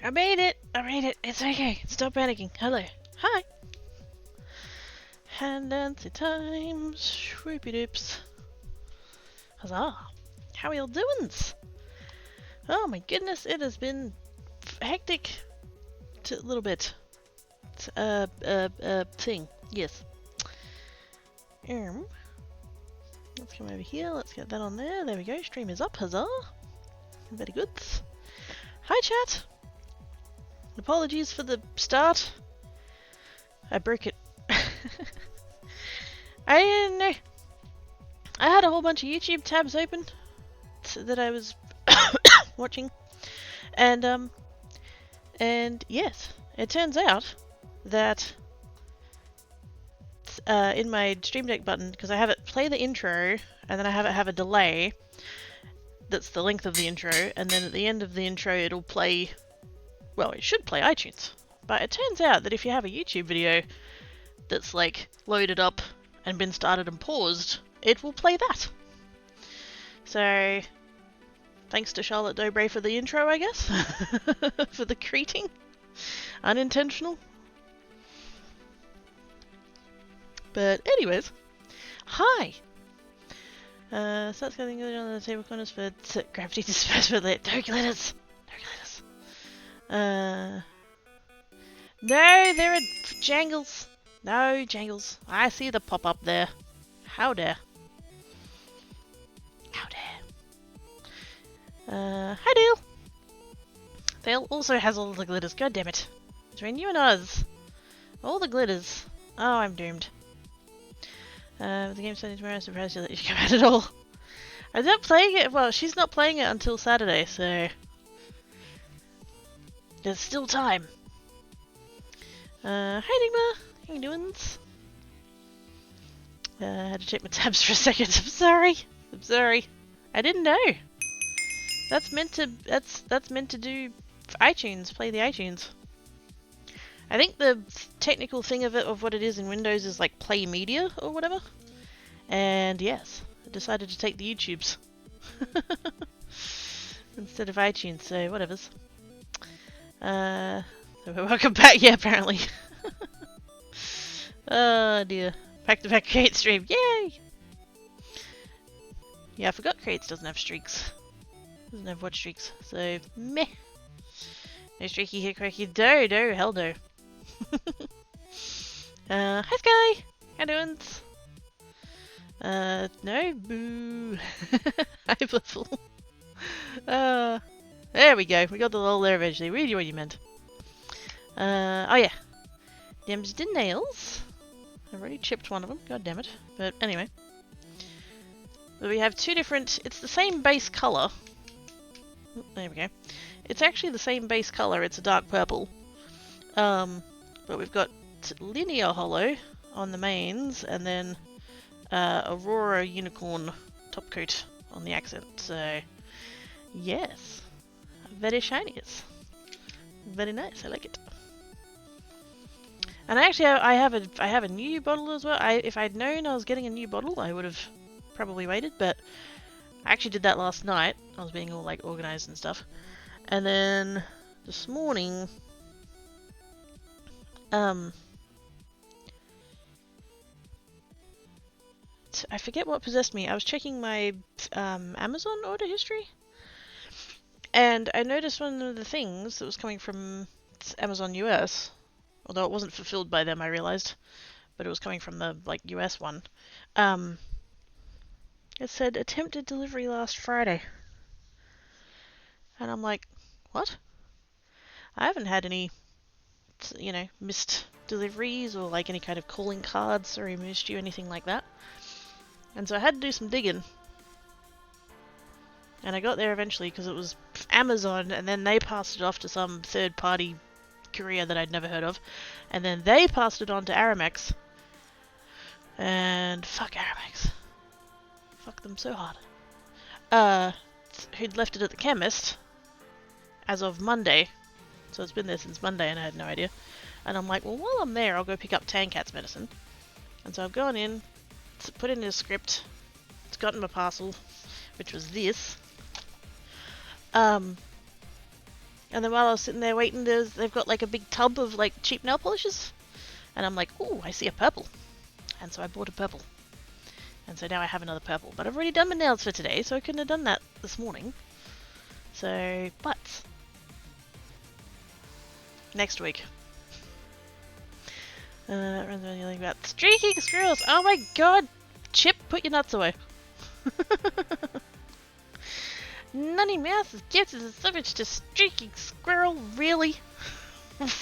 I made it! I made it! It's okay! Stop panicking! Hello! Hi! Hand dance times! Shwoopy doops! Huzzah! How are y'all doings? Oh my goodness, it has been hectic a little bit. Thing. Yes. Let's come over here, let's get that on there. There we go, stream is up, huzzah! Very good. Hi chat! Apologies for the start. I broke it. I didn't know. I had a whole bunch of YouTube tabs open that I was watching, and yes, it turns out that in my Stream Deck button, because I have it play the intro, and then I have it have a delay that's the length of the intro, and then at the end of the intro it'll play, well, it should play iTunes. But it turns out that if you have a YouTube video that's like loaded up and been started and paused, it will play that. So, thanks to Charlotte Dobre for the intro, I guess. For the greeting. Unintentional. But anyways, hi! So that's getting good on the table corners for gravity dispersal. Don't glitters! No glitters. No, there are jangles. No jangles. I see the pop up there. How dare. How dare. Hi Dale! Dale also has all the glitters. God damn it. Between you and us. All the glitters. Oh, I'm doomed. The game's starting tomorrow. I'm surprised you let you come out at all. I'm not playing it. Well, she's not playing it until Saturday, so there's still time. Hi Enigma. How you doing? I had to check my tabs for a second. I'm sorry. I'm sorry. I didn't know. That's meant to. That's meant to do iTunes. Play the iTunes. I think the technical thing of it, of what it is in Windows, is like play media or whatever. And yes, I decided to take the YouTubes instead of iTunes. So whatever's. So welcome back. Yeah, apparently. Oh dear. Back to back Create stream. Yay! Yeah, I forgot Creates doesn't have streaks. Doesn't have watch streaks. So meh. No streaky here, cracky. No, hell no. Hi Sky! How doing? No, boo. Hi Blissful. There we go. We got the lull there eventually. Really what you meant. Oh yeah. Them's the nails. I've already chipped one of them. God damn it. But anyway. So we have two different... It's the same base colour. There we go. It's actually the same base colour. It's a dark purple. But we've got linear hollow on the mains, and then Aurora unicorn top coat on the accent. So yes, very shiny. It's very nice. I like it. And actually, I have a new bottle as well. If I'd known I was getting a new bottle, I would have probably waited. But I actually did that last night. I was being all like organized and stuff, and then this morning. I forget what possessed me. I was checking my Amazon order history, and I noticed one of the things that was coming from Amazon US, although it wasn't fulfilled by them, I realized, but it was coming from the like US one. It said attempted delivery last Friday, and I'm like, what? I haven't had any, missed deliveries or like any kind of calling cards or missed you, anything like that. And so I had to do some digging. And I got there eventually because it was Amazon, and then they passed it off to some third-party courier that I'd never heard of. And then they passed it on to Aramex. And fuck Aramex. Fuck them so hard. Who'd left it at the chemist as of Monday. So it's been there since Monday and I had no idea. And I'm like, well, while I'm there, I'll go pick up Tankat's medicine. And so I've gone in, put in a script, it's gotten my parcel, which was this. And then while I was sitting there waiting, they've got like a big tub of like cheap nail polishes. And I'm like, ooh, I see a purple. And so I bought a purple. And so now I have another purple. But I've already done my nails for today, so I couldn't have done that this morning. So, but next week. Anything about streaking squirrels. Oh my god! Chip, put your nuts away. Nunny Mouse's gift is a savage to streaking squirrel. Really?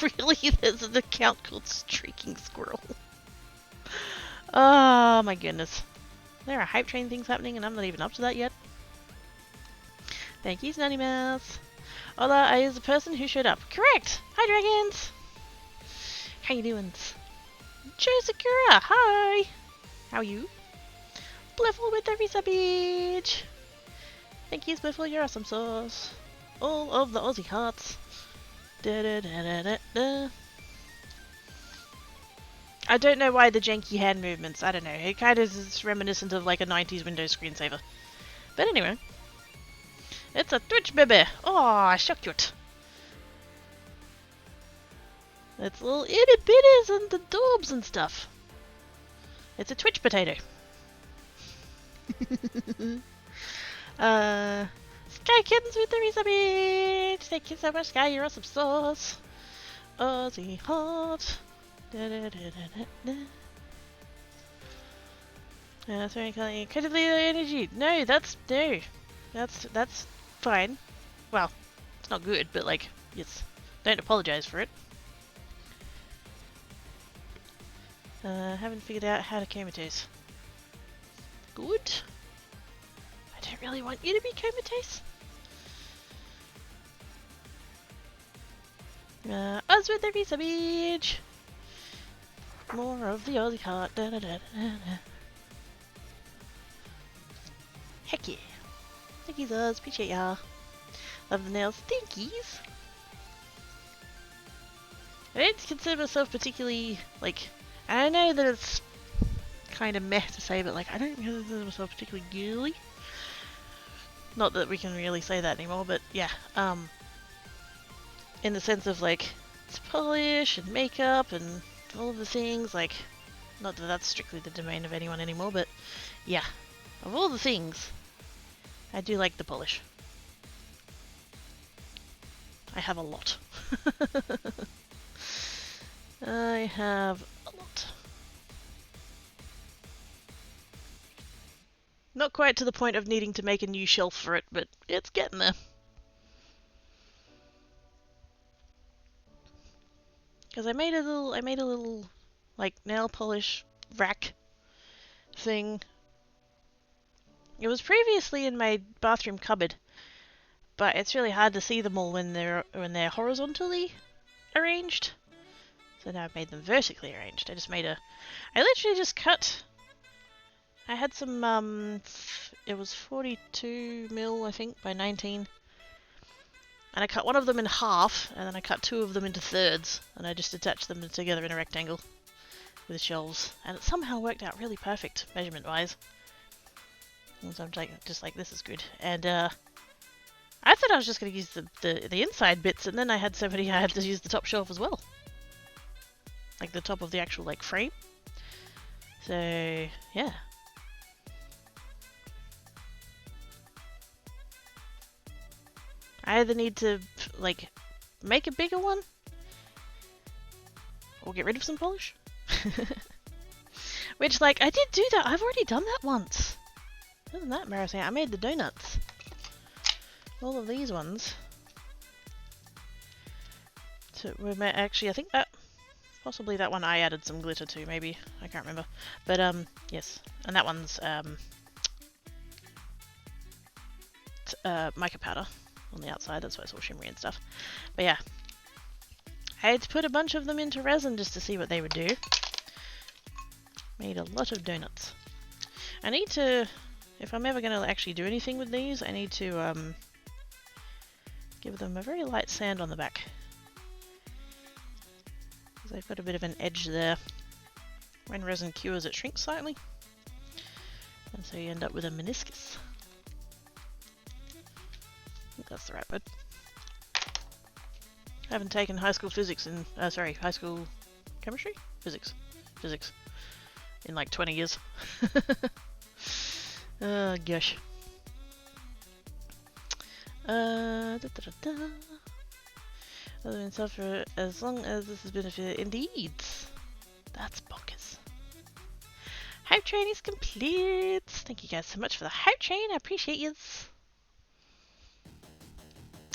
Really? There's an account called Streaking Squirrel. Oh my goodness. There are hype train things happening and I'm not even up to that yet. Thank you, Nunny Mouse. Hola, I is the person who showed up. Correct! Hi, dragons! How you doing? Joe Sakura, hi! How are you? Bliffle with the Risa Beach! Thank you, Bliffle, you're awesome sauce. All of the Aussie hearts. Da da da da da da. I don't know why the janky hand movements, I don't know. It kind of is reminiscent of like a 90s Windows screensaver. But anyway. It's a Twitch baby! Oh, so cute! It's little itty bitties and the daubs and stuff. It's a Twitch potato. Sky Kittens with the Risa Beach! Thank you so much, Sky, you're awesome sauce. Aussie hot. Da da da da da. Sorry, incredibly low energy. No, that's fine. Well, it's not good, but like, yes, don't apologize for it. Haven't figured out how to comatose. Good. I don't really want you to be comatose. Us with the Risa Beach. More of the Aussie heart. Da, da, da, da, da. Heck yeah. Thank you, Us. Appreciate ya. Love the nails. Thankies. I don't consider myself particularly, like, I know that it's kind of meh to say, but like, I don't consider myself particularly girly. Not that we can really say that anymore, but yeah. In the sense of like, it's polish and makeup and all of the things, like, not that that's strictly the domain of anyone anymore, but yeah, of all the things, I do like the polish. I have a lot. I have a lot. Not quite to the point of needing to make a new shelf for it, but it's getting there. Because I made a little like nail polish rack thing. It was previously in my bathroom cupboard, but it's really hard to see them all when they're horizontally arranged. So now I've made them vertically arranged. I literally just cut. I had some it was 42mm I think by 19. And I cut one of them in half, and then I cut two of them into thirds, and I just attached them together in a rectangle with shelves, and it somehow worked out really perfect, measurement-wise. And so I'm just like, this is good. And I thought I was just going to use the inside bits, and then I had so many I had to use the top shelf as well. Like the top of the actual like frame. So, yeah. I either need to, like, make a bigger one, or get rid of some polish. Which, like, I did do that. I've already done that once. Isn't that embarrassing? I made the donuts. All of these ones. So, actually, I think that, possibly that one I added some glitter to, maybe. I can't remember. But, yes. And that one's, mica powder on the outside, that's why it's all shimmery and stuff. But yeah, I had to put a bunch of them into resin just to see what they would do. Made a lot of donuts. I need to, if I'm ever going to actually do anything with these, I need to give them a very light sand on the back. Because they've got a bit of an edge there. When resin cures, it shrinks slightly. And so you end up with a meniscus. I think that's the right word. I haven't taken high school physics in, sorry, high school chemistry? Physics. Physics. In like 20 years. Oh gosh. Other than suffer as long as this has benefited. Indeed. That's bonkers. Hype train is complete. Thank you guys so much for the hype train. I appreciate yous.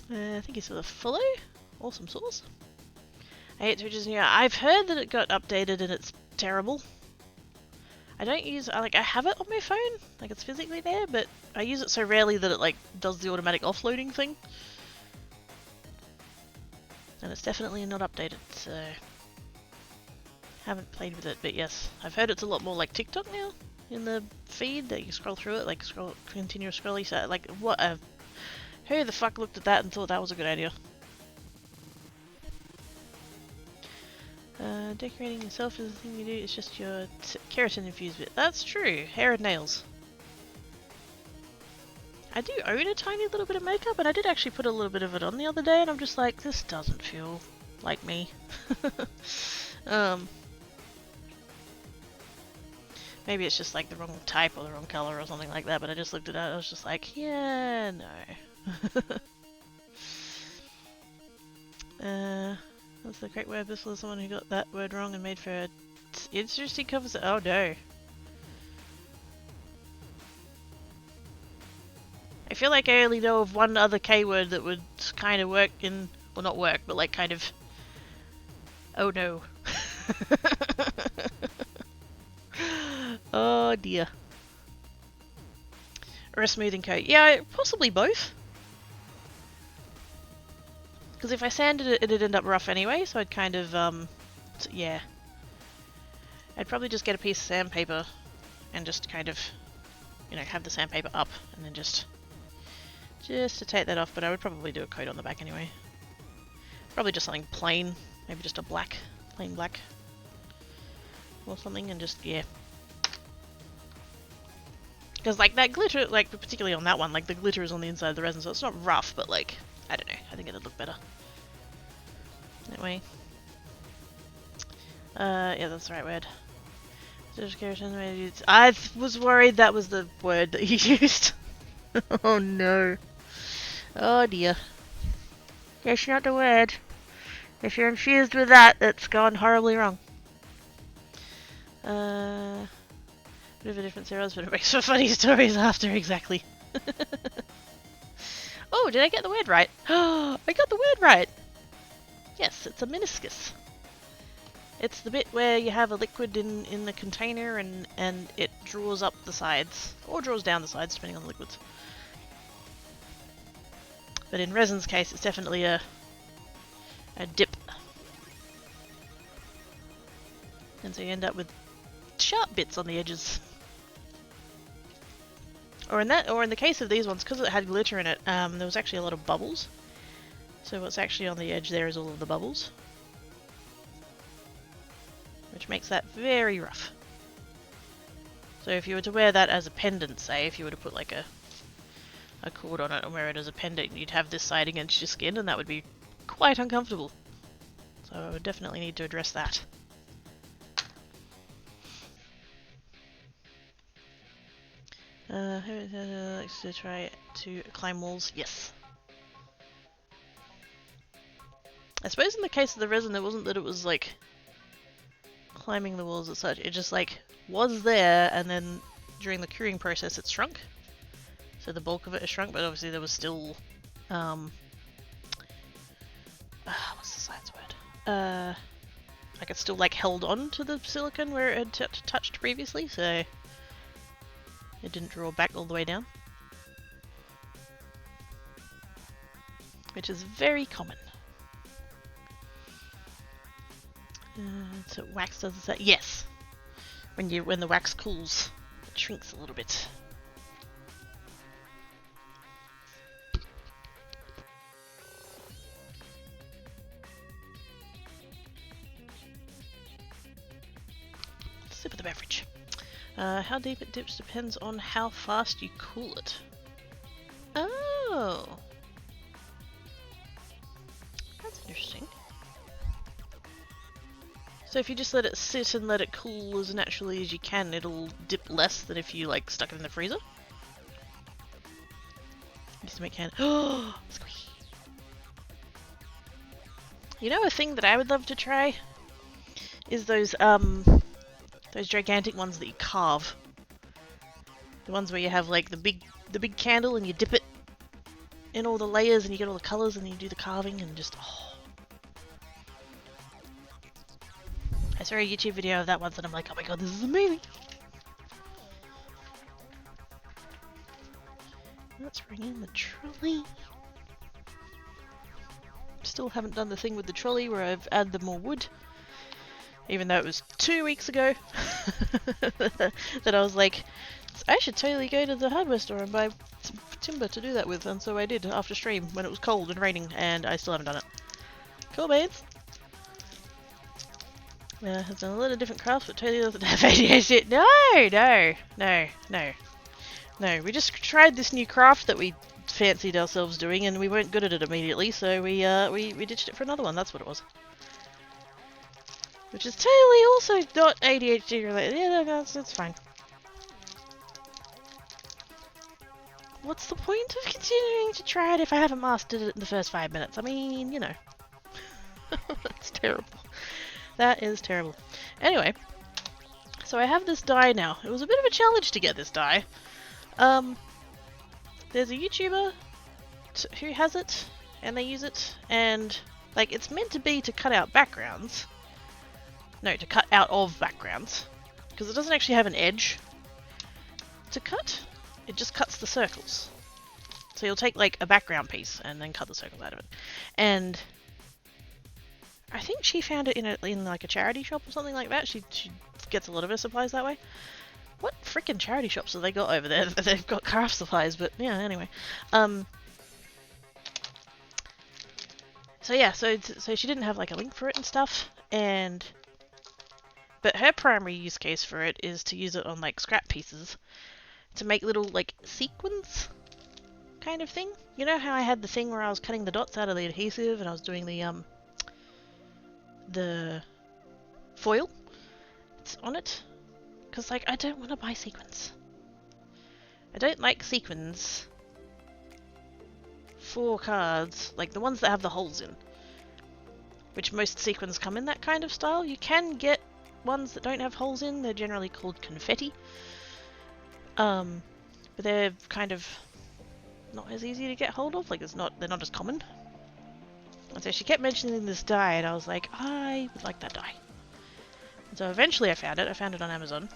Thank you for the follow. Awesome sauce. I hate Twitch's new. I've heard that it got updated and it's terrible. I don't use, I have it on my phone, like it's physically there, but I use it so rarely that it like does the automatic offloading thing. And it's definitely not updated, so haven't played with it, but yes, I've heard it's a lot more like TikTok now in the feed that you scroll through it, like continuous scrolly. So like, who the fuck looked at that and thought that was a good idea? Decorating yourself is the thing you do. It's just your keratin infused bit. That's true. Hair and nails. I do own a tiny little bit of makeup, and I did actually put a little bit of it on the other day, and I'm just like, this doesn't feel like me. Maybe it's just like the wrong type or the wrong color or something like that, but I just looked at it and I was just like, yeah, no. That's the correct word. This was someone who got that word wrong and made for a interesting conversation. Oh no. I feel like I only know of one other K word that would kind of work in, well not work, but like kind of, oh no. Oh dear. Or a smoothing coat. Yeah, possibly both. Because if I sanded it, it'd end up rough anyway, so I'd kind of, yeah. I'd probably just get a piece of sandpaper and just kind of, you know, have the sandpaper up and then just to take that off, but I would probably do a coat on the back anyway. Probably just something plain, maybe just a black, plain black or something, and just, yeah. Because like that glitter, like particularly on that one, like the glitter is on the inside of the resin, so it's not rough, but like, I don't know, I think it'd look better that way. Yeah, that's the right word. I was worried that was the word that you used. Oh no. Oh dear. That's not the word. If you're infused with that, it's gone horribly wrong. Bit of a different series, but it makes for funny stories after, exactly. Oh, did I get the word right? Oh, I got the word right! Yes, it's a meniscus. It's the bit where you have a liquid in the container and it draws up the sides, or draws down the sides, depending on the liquids. But in resin's case, it's definitely a dip. And so you end up with sharp bits on the edges. Or in the case of these ones, because it had glitter in it, there was actually a lot of bubbles. So what's actually on the edge there is all of the bubbles, which makes that very rough. So if you were to wear that as a pendant, say, if you were to put like a cord on it and wear it as a pendant, you'd have this side against your skin, and that would be quite uncomfortable. So I would definitely need to address that. Who likes to try to climb walls? Yes. I suppose in the case of the resin, it wasn't that it was like climbing the walls as such. It just like was there, and then during the curing process, it shrunk. So the bulk of it has shrunk, but obviously there was still, what's the science word? Like it's still like held on to the silicone where it had touched previously, so it didn't draw back all the way down. Which is very common. So wax does that? Yes. When the wax cools, it shrinks a little bit. Sip of the beverage. How deep it dips depends on how fast you cool it. Oh, that's interesting. So if you just let it sit and let it cool as naturally as you can, it'll dip less than if you like stuck it in the freezer. Just to make can. Oh, squeak. You know a thing that I would love to try is those gigantic ones that you carve. The ones where you have like the big candle and you dip it in all the layers and you get all the colours and you do the carving and just oh. I saw a YouTube video of that once and I'm like, oh my god, this is amazing. Let's bring in the trolley. Still haven't done the thing with the trolley where I've added more wood. Even though it was 2 weeks ago that I was like, I should totally go to the hardware store and buy some timber to do that with, and so I did after stream when it was cold and raining, and I still haven't done it. Cool beans! Yeah, it's done a lot of different crafts, but totally doesn't have ADHD. No, we just tried this new craft that we fancied ourselves doing, and we weren't good at it immediately, so we ditched it for another one, that's what it was. Which is totally also not ADHD related. Yeah, no, that's fine. What's the point of continuing to try it if I haven't mastered it in the first 5 minutes? I mean, you know. That's terrible. That is terrible. Anyway, so I have this die now. It was a bit of a challenge to get this die. There's a YouTuber who has it, and they use it, and like it's meant to be to cut out backgrounds. No, to cut out of backgrounds, because it doesn't actually have an edge to cut. It just cuts the circles. So you'll take like a background piece and then cut the circles out of it. And I think she found it in like a charity shop or something like that. She gets a lot of her supplies that way. What freaking charity shops have they got over there? They've got craft supplies, but yeah, anyway. So yeah, so she didn't have like a link for it and stuff, but her primary use case for it is to use it on like scrap pieces to make little like sequins kind of thing. You know how I had the thing where I was cutting the dots out of the adhesive and I was doing the foil on it? Because like I don't want to buy sequins. I don't like sequins for cards, like the ones that have the holes in. Which most sequins come in that kind of style. You can get ones that don't have holes in, they're generally called confetti. But they're kind of not as easy to get hold of, like they're not as common. And so she kept mentioning this die and I was like, I would like that die. And so eventually I found it on Amazon.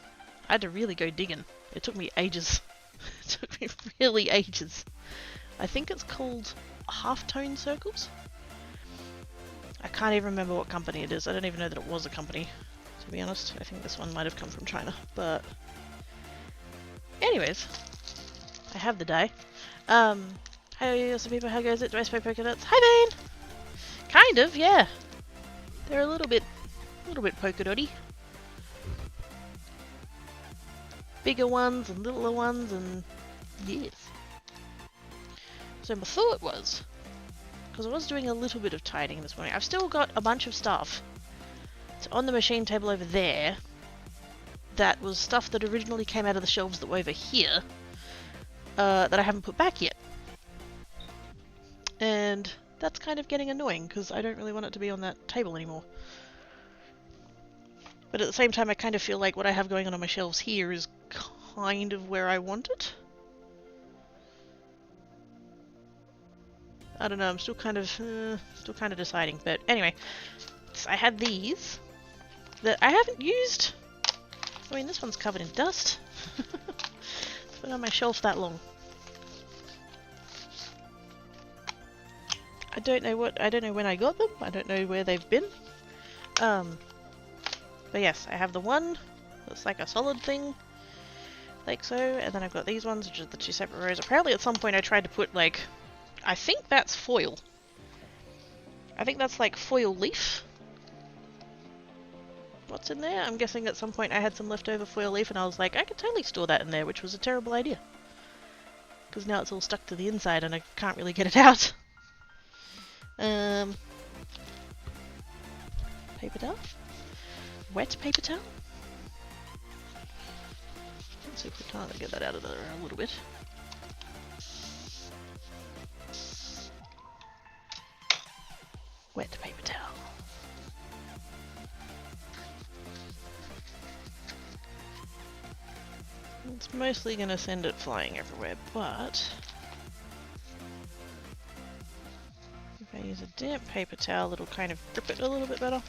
I had to really go digging. It took me ages. It took me really ages. I think it's called half-tone circles. I can't even remember what company it is. I don't even know that it was a company, to be honest. I think this one might have come from China, but anyways, I have the die. Hi, some people, how goes it? Do I spray polka dots? Hi, Bane! Kind of, yeah. They're a little bit polka dotty. Bigger ones and littler ones, and yes. So my thought was, because I was doing a little bit of tidying this morning, I've still got a bunch of stuff. It's on the machine table over there. That was stuff that originally came out of the shelves that were over here. That I haven't put back yet. And that's kind of getting annoying because I don't really want it to be on that table anymore. But at the same time I kind of feel like what I have going on my shelves here is kind of where I want it. I don't know, I'm still kind of deciding, but anyway. So I had these that I haven't used. I mean, this one's covered in dust. It's been on my shelf that long. I don't know when I got them. I don't know where they've been. But yes, I have the one that's like a solid thing, like so, and then I've got these ones, which are the two separate rows. Apparently at some point I tried to put like, I think that's foil. I think that's like foil leaf. What's in there? I'm guessing at some point I had some leftover foil leaf and I was like, I could totally store that in there, which was a terrible idea. Because now it's all stuck to the inside and I can't really get it out. Paper towel. wet paper towel. Let's see if we can't get that out of there a little bit. Wet paper towel. It's mostly going to send it flying everywhere, but if I use a damp paper towel, it'll kind of grip it a little bit better.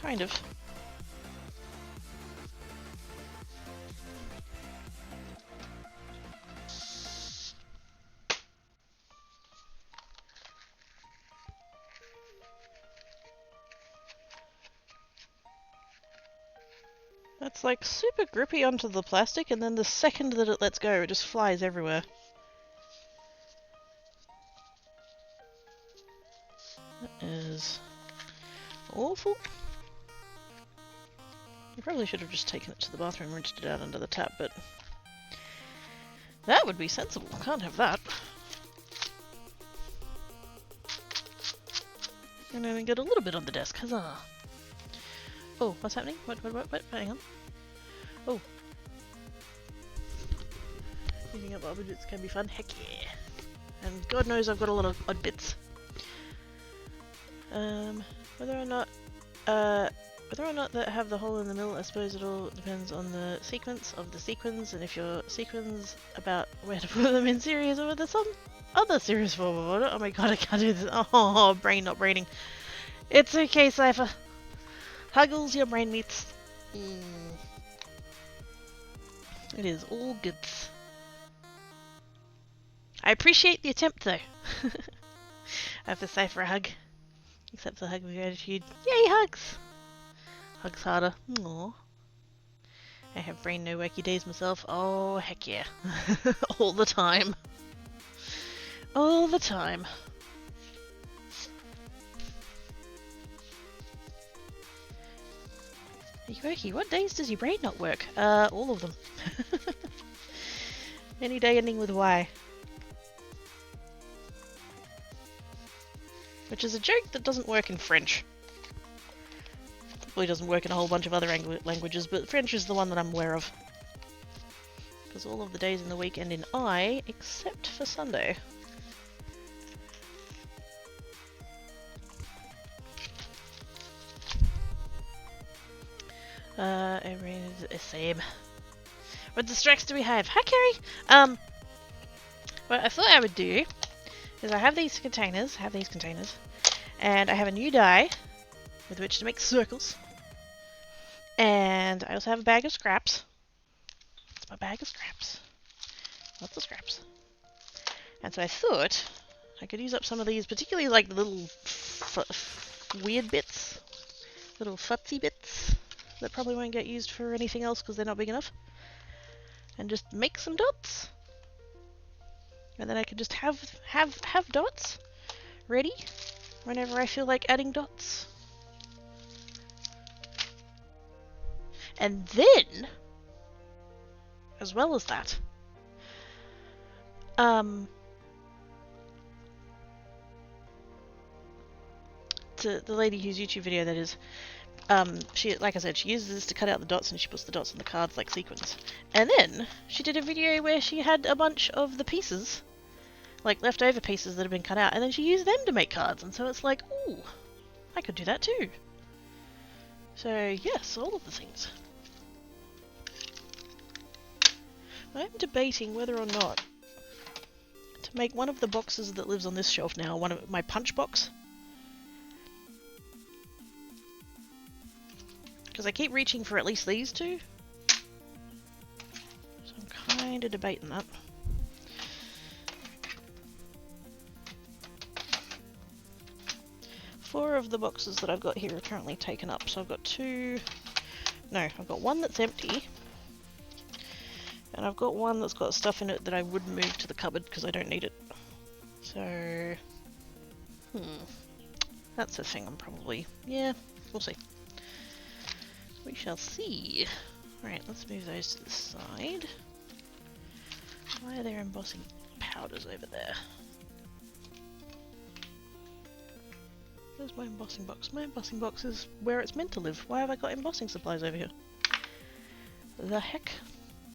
Kind of. It's like super grippy onto the plastic, and then the second that it lets go, it just flies everywhere. That is awful. I probably should have just taken it to the bathroom and rinsed it out under the tap, but that would be sensible. Can't have that. And then get a little bit on the desk. Huzzah! Oh, what's happening? What? Hang on. Oh. Using up objects can be fun. Heck yeah! And God knows I've got a lot of odd bits. Whether or not that have the hole in the middle, I suppose it all depends on the sequence of the sequins, and if your sequins about where to put them in series, or whether some other series form of order. Oh my god, I can't do this. Oh, brain not braining. It's okay, Cypher. Huggles your brain meats. It is all good. I appreciate the attempt, though. I have to Cypher a hug. Except for hug with gratitude. Yay, hugs! Hugs harder. Aww. I have brain no worky days myself. Oh, heck yeah. All the time. All the time. Yoki, what days does your brain not work? All of them. Any day ending with Y. Which is a joke that doesn't work in French. Probably doesn't work in a whole bunch of other languages, but French is the one that I'm aware of. Because all of the days in the week end in I, except for Sunday. Every is the same. What distracts do we have? Hi, Carrie! What I thought I would do is I have these containers, and I have a new die with which to make circles. And I also have a bag of scraps. It's my bag of scraps. Lots of scraps. And so I thought I could use up some of these, particularly like the little weird bits, little futsy bits that probably won't get used for anything else because they're not big enough, and just make some dots. And then I could just have dots ready whenever I feel like adding dots. And then, as well as that, to the lady whose YouTube video that is, she, like I said, she uses this to cut out the dots and she puts the dots on the cards like sequins. And then she did a video where she had a bunch of the pieces, like leftover pieces that have been cut out, and then she used them to make cards. And so it's like, ooh, I could do that too. So yes, all of the things. I'm debating whether or not to make one of the boxes that lives on this shelf now, one of my punch box. Because I keep reaching for at least these two. So I'm kind of debating that. Four of the boxes that I've got here are currently taken up. So I've got two... No, I've got one that's empty. And I've got one that's got stuff in it that I would move to the cupboard because I don't need it. So... That's a thing I'm probably... Yeah, we'll see. We shall see. Right, let's move those to the side. Why are there embossing powders over there? Where's my embossing box? My embossing box is where it's meant to live. Why have I got embossing supplies over here? The heck?